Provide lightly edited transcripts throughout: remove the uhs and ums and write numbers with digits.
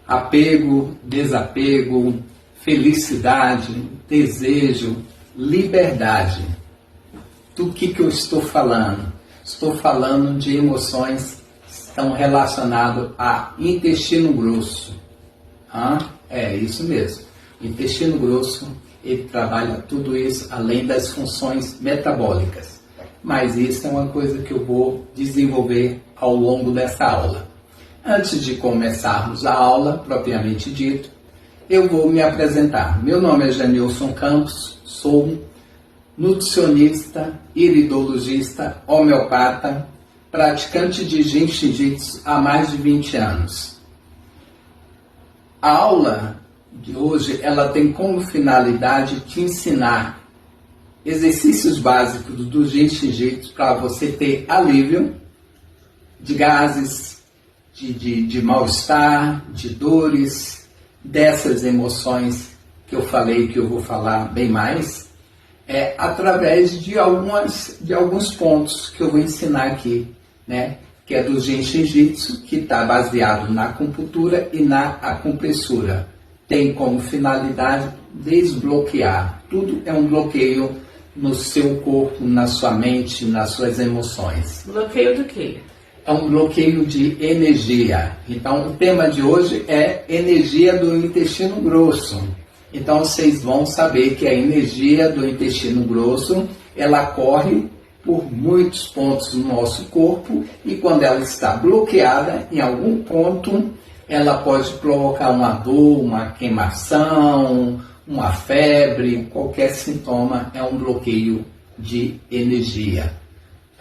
apego, desapego, felicidade, desejo, liberdade. Do que eu estou falando? Estou falando de emoções que estão relacionadas a intestino grosso. É isso mesmo. O intestino grosso, ele trabalha tudo isso além das funções metabólicas. Mas isso é uma coisa que eu vou desenvolver ao longo dessa aula. Antes de começarmos a aula, propriamente dito, eu vou me apresentar. Meu nome é Janilson Campos, sou nutricionista, iridologista, homeopata, praticante de Jiu-Jitsu há mais de 20 anos. A aula de hoje, ela tem como finalidade te ensinar exercícios básicos do Jiu-Jitsu para você ter alívio de gases, de mal-estar, de dores, dessas emoções que eu falei, que eu vou falar bem mais, através de alguns pontos que eu vou ensinar aqui, né? Que é do Jiu-Jitsu, que está baseado na acupuntura e na acupressura. Tem como finalidade desbloquear. Tudo é um bloqueio no seu corpo, na sua mente, nas suas emoções. Bloqueio do quê? É um bloqueio de energia. Então, o tema de hoje é energia do intestino grosso. Então, vocês vão saber que a energia do intestino grosso, ela corre por muitos pontos no nosso corpo e quando ela está bloqueada em algum ponto, ela pode provocar uma dor, uma queimação, uma febre, qualquer sintoma é um bloqueio de energia.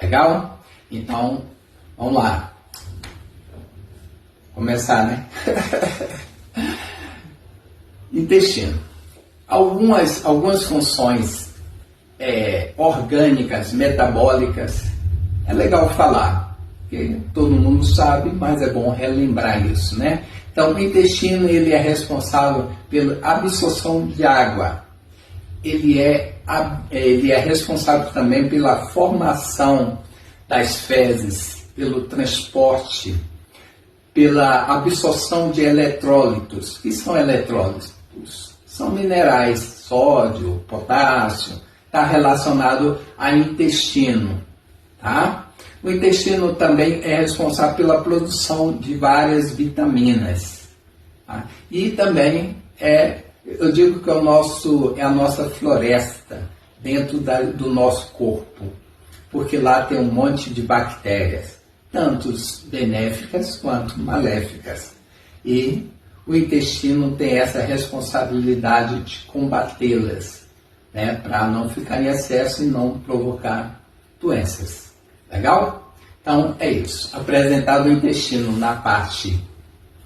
Legal? Então, vamos lá. Começar, né? Intestino. Algumas funções orgânicas, metabólicas, é legal falar, porque todo mundo sabe, mas é bom relembrar isso, né? Então, o intestino, ele é responsável pela absorção de água. Ele é responsável também pela formação das fezes, pelo transporte, pela absorção de eletrólitos. O que são eletrólitos? São minerais, sódio, potássio, está relacionado ao intestino, tá? O intestino também é responsável pela produção de várias vitaminas, tá? E também eu digo que é a nossa floresta dentro do nosso corpo, porque lá tem um monte de bactérias, tanto benéficas quanto maléficas. E o intestino tem essa responsabilidade de combatê-las, né, para não ficar em excesso e não provocar doenças. Legal? Então é isso. Apresentado o intestino na parte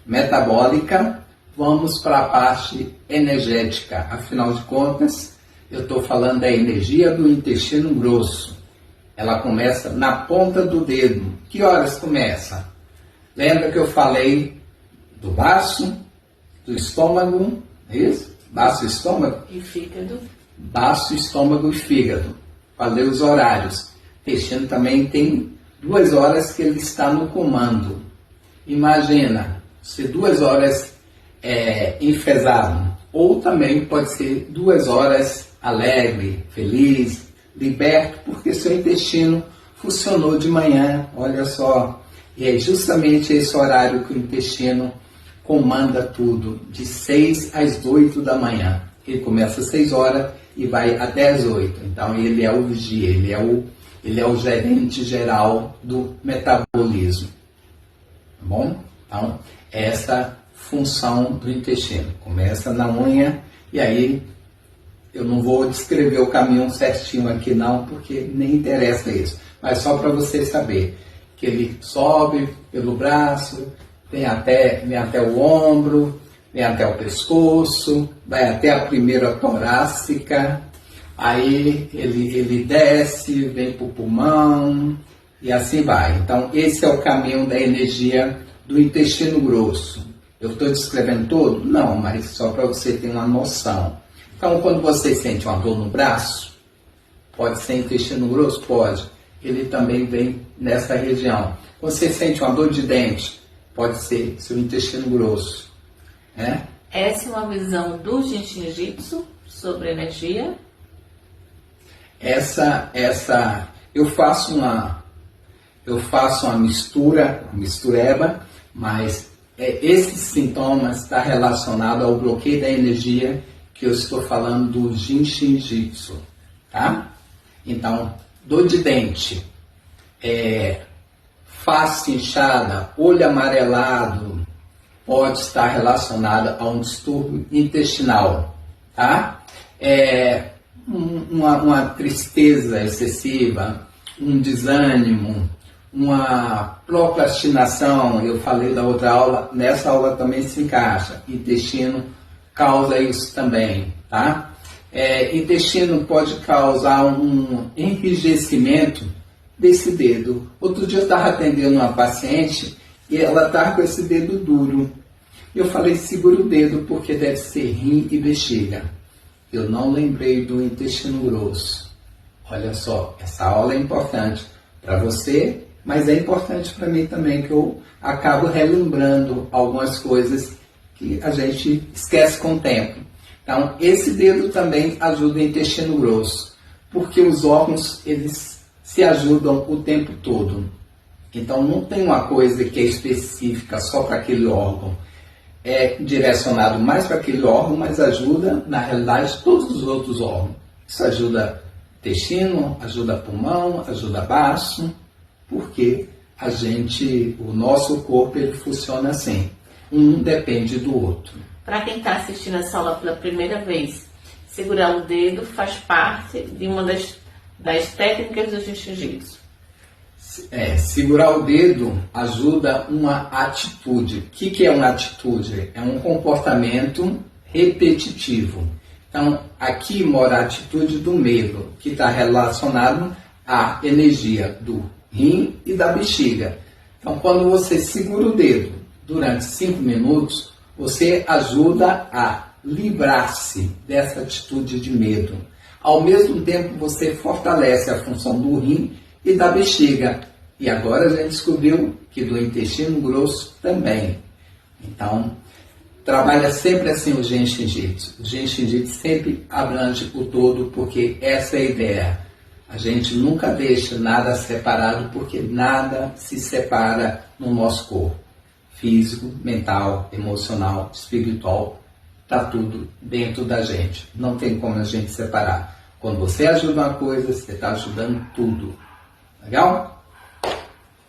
metabólica, vamos para a parte energética. Afinal de contas, eu estou falando da energia do intestino grosso. Ela começa na ponta do dedo. Que horas começa? Lembra que eu falei do baço, do estômago, isso? Baço, estômago? E fígado. Baço, estômago e fígado. Falei os horários. O intestino também tem 2 horas que ele está no comando. Imagina, se 2 horas enfesado, ou também pode ser 2 horas alegre, feliz, liberto, porque seu intestino funcionou de manhã, olha só. E é justamente esse horário que o intestino comanda tudo, de 6 às 8 da manhã. Ele começa às 6 horas e vai até às 8. Então ele é o vigia, ele é o gerente geral do metabolismo. Tá bom? Então, essa função do intestino. Começa na unha e aí eu não vou descrever o caminho certinho aqui não, porque nem interessa isso. Mas só para você saber que ele sobe pelo braço, vem até o ombro, vem até o pescoço, vai até a primeira torácica, aí ele desce, vem para o pulmão e assim vai. Então esse é o caminho da energia do intestino grosso. Eu estou descrevendo todo? Não, mas só para você ter uma noção. Então quando você sente uma dor no braço, pode ser intestino grosso? Pode. Ele também vem nessa região. Você sente uma dor de dente? Pode ser seu intestino grosso. né? Essa é uma visão do Jinshin Jitsu sobre energia? Eu faço uma mistureba, mas esses sintomas estão relacionados ao bloqueio da energia que eu estou falando do Jinshin Jitsu, tá? Então, dor de dente, face inchada, olho amarelado, pode estar relacionado a um distúrbio intestinal, tá? Uma tristeza excessiva, um desânimo, uma procrastinação, eu falei da outra aula, nessa aula também se encaixa, intestino causa isso também, tá? Intestino pode causar um enrijecimento desse dedo. Outro dia eu estava atendendo uma paciente e ela estava com esse dedo duro. Eu falei, segura o dedo porque deve ser rim e bexiga. Eu não lembrei do intestino grosso. Olha só, essa aula é importante para você, mas é importante para mim também, que eu acabo relembrando algumas coisas que a gente esquece com o tempo. Então, esse dedo também ajuda o intestino grosso, porque os órgãos, eles se ajudam o tempo todo. Então, não tem uma coisa que é específica só para aquele órgão. É direcionado mais para aquele órgão, mas ajuda, na realidade, todos os outros órgãos. Isso ajuda intestino, ajuda pulmão, ajuda baço, porque o nosso corpo, ele funciona assim. Um depende do outro. Para quem está assistindo essa aula pela primeira vez, segurar o dedo faz parte de uma das técnicas do Jiu-Jitsu. Segurar o dedo ajuda uma atitude. O que é uma atitude? É um comportamento repetitivo. Então, aqui mora a atitude do medo, que está relacionado à energia do rim e da bexiga. Então, quando você segura o dedo durante 5 minutos, você ajuda a livrar-se dessa atitude de medo. Ao mesmo tempo, você fortalece a função do rim e da bexiga. E agora a gente descobriu que do intestino grosso também. Então, trabalha sempre assim o Jinshin Jitsu. O Jinshin Jitsu sempre abrange o todo, porque essa é a ideia. A gente nunca deixa nada separado, porque nada se separa no nosso corpo. Físico, mental, emocional, espiritual, está tudo dentro da gente. Não tem como a gente separar. Quando você ajuda uma coisa, você está ajudando tudo. Legal?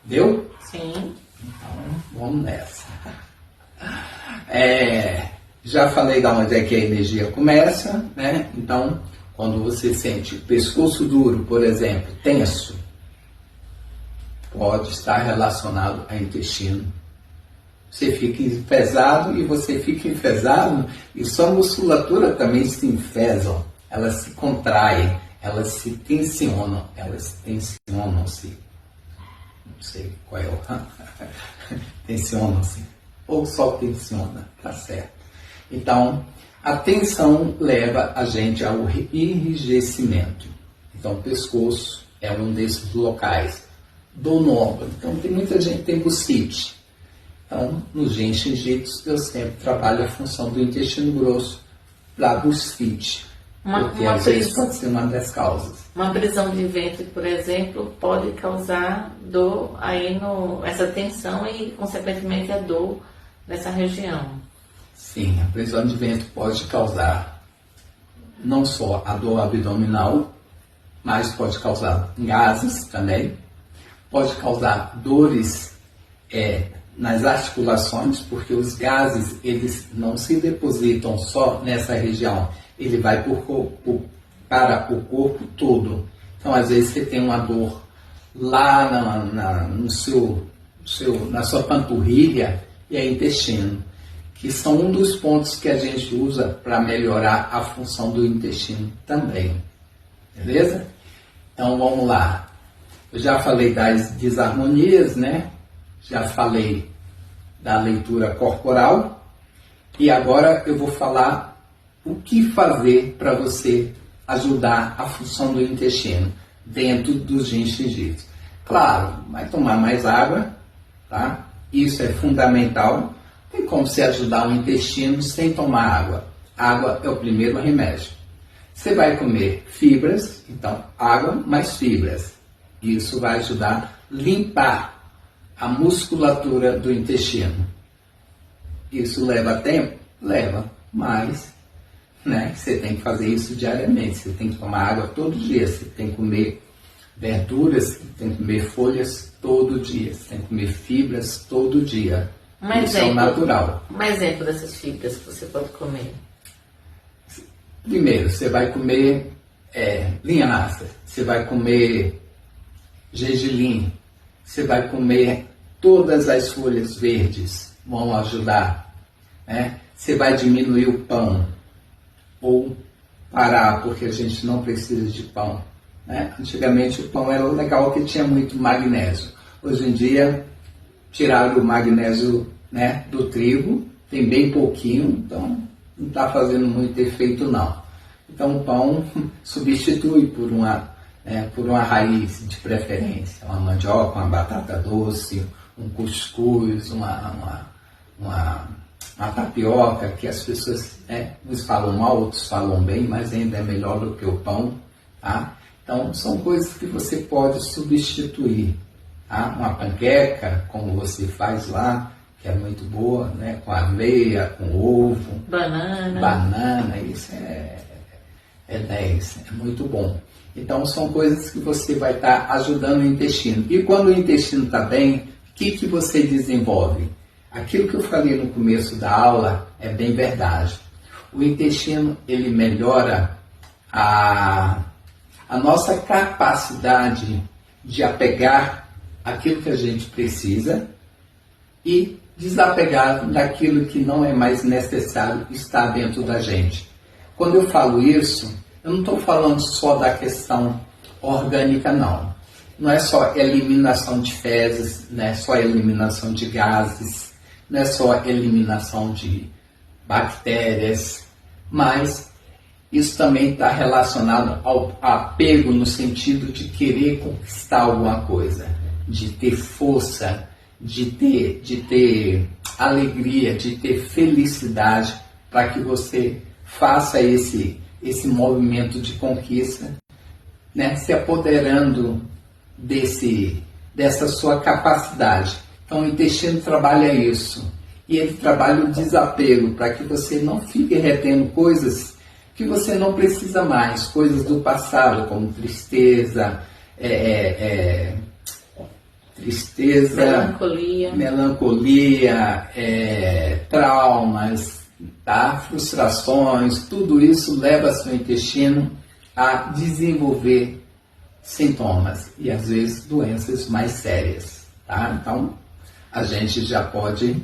Deu? Sim. Então, vamos nessa. Já falei de onde é que a energia começa, né? Então, quando você sente o pescoço duro, por exemplo, tenso, pode estar relacionado ao intestino. Você fica enfesado e você fica enfesado e sua musculatura também se enfesa, elas se contraem, elas se tensionam, tensionam-se. Não sei qual é o... tensionam-se. Ou só tensiona, tá certo. Então, a tensão leva a gente ao enrijecimento. Então, o pescoço é um desses locais. Dor no ombro. Então, tem muita gente que tem bursite. Então, no Jinshin Jitsu, eu sempre trabalho a função do intestino grosso para bursite. Porque às vezes pode ser uma das causas. Uma prisão de ventre, por exemplo, pode causar dor aí essa tensão e, consequentemente, a dor nessa região. Sim, a prisão de ventre pode causar não só a dor abdominal, mas pode causar gases também, pode causar dores nas articulações, porque os gases, eles não se depositam só nessa região, ele vai para o corpo todo. Então, às vezes, você tem uma dor lá na sua panturrilha e é intestino, que são um dos pontos que a gente usa para melhorar a função do intestino também. Beleza? Então, vamos lá. Eu já falei das desarmonias, né? Já falei da leitura corporal. E agora eu vou falar o que fazer para você ajudar a função do intestino dentro do Jinshin Jitsu. Claro, vai tomar mais água, tá? Isso é fundamental, Tem como você ajudar o intestino sem tomar água. Água é o primeiro remédio. Você vai comer fibras, então água mais fibras. Isso vai ajudar a limpar a musculatura do intestino. Isso leva tempo? Leva, mas você tem que fazer isso diariamente. Você tem que tomar água todo dia, você tem que comer verduras, você tem que comer folhas todo dia, você tem que comer fibras todo dia. Isso é o natural. Um exemplo dessas fibras que você pode comer. Primeiro, você vai comer linhaça, você vai comer gergelim, você vai comer todas as folhas verdes, vão ajudar. Você vai diminuir o pão, ou parar, porque a gente não precisa de pão. Antigamente o pão era legal porque tinha muito magnésio. Hoje em dia, tiraram o magnésio do trigo, tem bem pouquinho, então não está fazendo muito efeito não. Então o pão substitui por uma raiz de preferência, uma mandioca, uma batata doce, um cuscuz, uma tapioca, que as pessoas uns falam mal, outros falam bem, mas ainda é melhor do que o pão. Tá? Então são coisas que você pode substituir. Tá? Uma panqueca, como você faz lá, que é muito boa, com aveia, com ovo, banana, isso é 10, é muito bom. Então são coisas que você vai estar ajudando o intestino. E quando o intestino está bem, o que você desenvolve? Aquilo que eu falei no começo da aula é bem verdade. O intestino, ele melhora a nossa capacidade de apegar aquilo que a gente precisa e desapegar daquilo que não é mais necessário estar dentro da gente. Quando eu falo isso, eu não estou falando só da questão orgânica, não. Não é só eliminação de fezes, não é só eliminação de gases, não é só eliminação de bactérias, mas isso também está relacionado ao apego no sentido de querer conquistar alguma coisa, de ter força, de ter alegria, de ter felicidade, para que você faça esse movimento de conquista, se apoderando dessa sua capacidade. Então o intestino trabalha isso, e ele trabalha o desapego, para que você não fique retendo coisas que você não precisa mais, coisas do passado, como tristeza, melancolia, traumas, tá? Frustrações, tudo isso leva seu intestino a desenvolver sintomas e às vezes doenças mais sérias. Tá? Então a gente já pode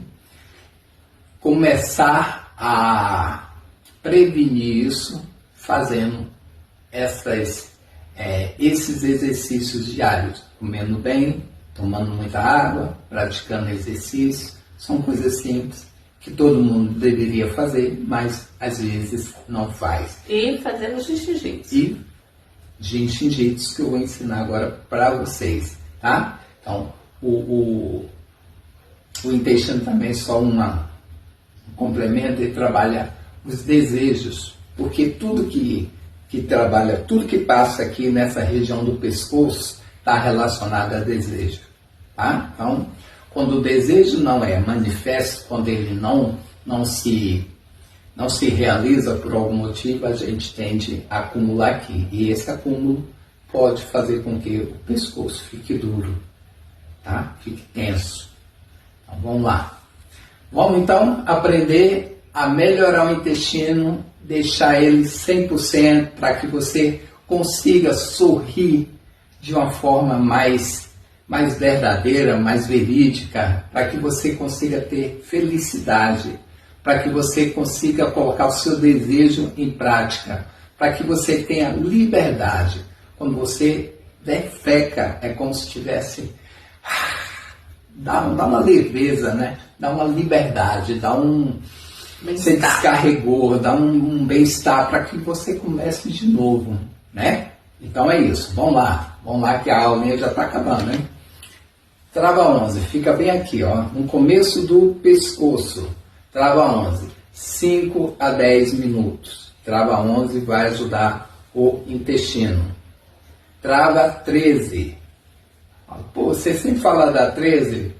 começar a prevenir isso fazendo esses exercícios diários, comendo bem, tomando muita água, praticando exercício. São coisas simples que todo mundo deveria fazer, mas às vezes não faz. E fazendo jiu-jitsu. E jiu-jitsu que eu vou ensinar agora para vocês, tá? Então, o intestino também é só um complemento e trabalha os desejos, porque tudo que trabalha, tudo que passa aqui nessa região do pescoço está relacionado a desejo, tá? Então, quando o desejo não é manifesto, quando ele não se realiza por algum motivo, a gente tende a acumular aqui. E esse acúmulo pode fazer com que o pescoço fique duro, tá? Fique tenso. Então, vamos lá. Vamos então aprender a melhorar o intestino, deixar ele 100% para que você consiga sorrir de uma forma mais verdadeira, mais verídica, para que você consiga ter felicidade, para que você consiga colocar o seu desejo em prática, para que você tenha liberdade. Quando você defeca, é como se tivesse... Dá uma leveza, né? Dá uma liberdade, você descarregou, dá um bem-estar para que você comece de novo, né? Então é isso, vamos lá que a aulinha já está acabando, né? Trava 11, fica bem aqui, ó, no começo do pescoço. Trava 11, 5 a 10 minutos. Trava 11 vai ajudar o intestino. Trava 13. Pô, você sempre fala da 13,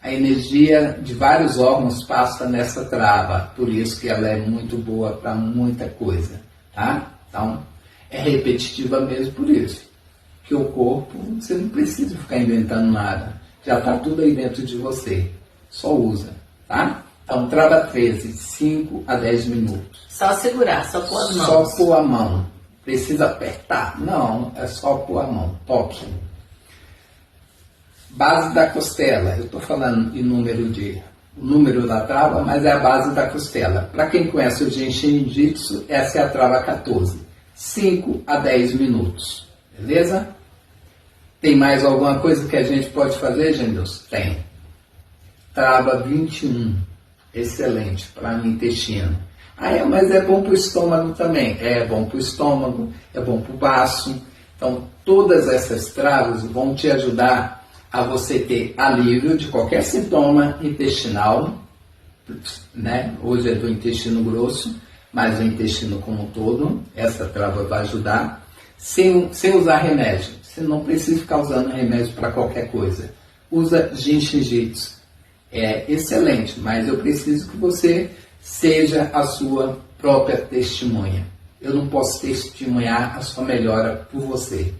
a energia de vários órgãos passa nessa trava, por isso que ela é muito boa para muita coisa, tá? Então, é repetitiva mesmo por isso, que o corpo, você não precisa ficar inventando nada, já está tudo aí dentro de você, só usa, tá? Então, trava 13, 5 a 10 minutos. Só segurar, só pôr as mãos. Só pôr a mão. Precisa apertar? Não, é só pôr a mão, toque. Base da costela, eu estou falando em o número da trava, mas é a base da costela. Para quem conhece o Jinshin Jitsu, essa é a trava 14. 5 a 10 minutos, beleza? Tem mais alguma coisa que a gente pode fazer, Gêmeos? Tem. Trava 21, excelente, para o intestino. Mas é bom para o estômago também. É bom para o estômago, é bom para o baço. Então, todas essas travas vão te ajudar a você ter alívio de qualquer sintoma intestinal, né? Hoje é do intestino grosso, mas o intestino como um todo, essa trava vai ajudar, sem usar remédio. Você não precisa ficar usando remédio para qualquer coisa. Usa Jinshin Jitsu. É excelente, mas eu preciso que você seja a sua própria testemunha. Eu não posso testemunhar a sua melhora por você.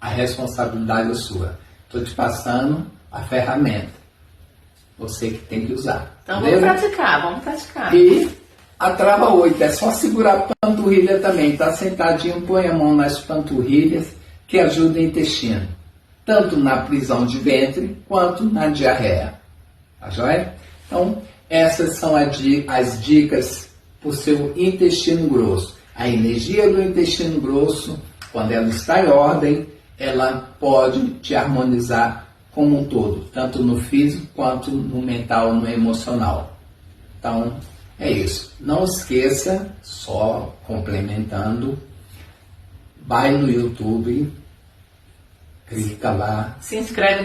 A responsabilidade é sua. Estou te passando a ferramenta. Você que tem que usar. Então beleza? Vamos praticar. E a trava 8 é só segurar a panturrilha também. Tá sentadinho, põe a mão nas panturrilhas que ajuda o intestino. Tanto na prisão de ventre quanto na diarreia. Tá joia? Então, essas são as dicas para o seu intestino grosso. A energia do intestino grosso, quando ela está em ordem, ela pode te harmonizar como um todo, tanto no físico quanto no mental, no emocional. Então, é isso. Não esqueça, só complementando, vai no YouTube, clica lá, se inscreve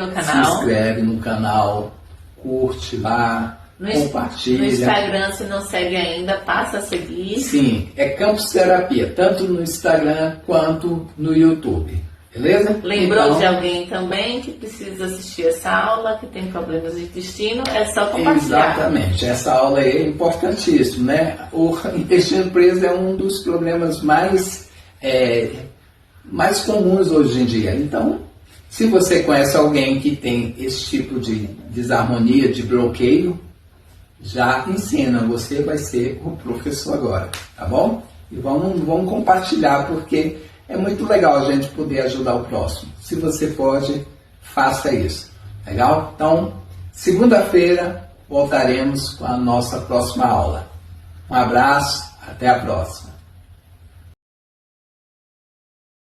no canal, curte lá, compartilha. No Instagram, se não segue ainda, passa a seguir. Sim, é Campus Terapia, tanto no Instagram quanto no YouTube. Beleza? Lembrou então, de alguém também que precisa assistir essa aula, que tem problemas de intestino, é só compartilhar. Exatamente, essa aula é importantíssima, né? O intestino preso é um dos problemas mais comuns hoje em dia. Então, se você conhece alguém que tem esse tipo de desarmonia, de bloqueio, já ensina, você vai ser o professor agora, tá bom? E vamos compartilhar, porque é muito legal a gente poder ajudar o próximo. Se você pode, faça isso. Legal? Então, segunda-feira voltaremos com a nossa próxima aula. Um abraço, até a próxima.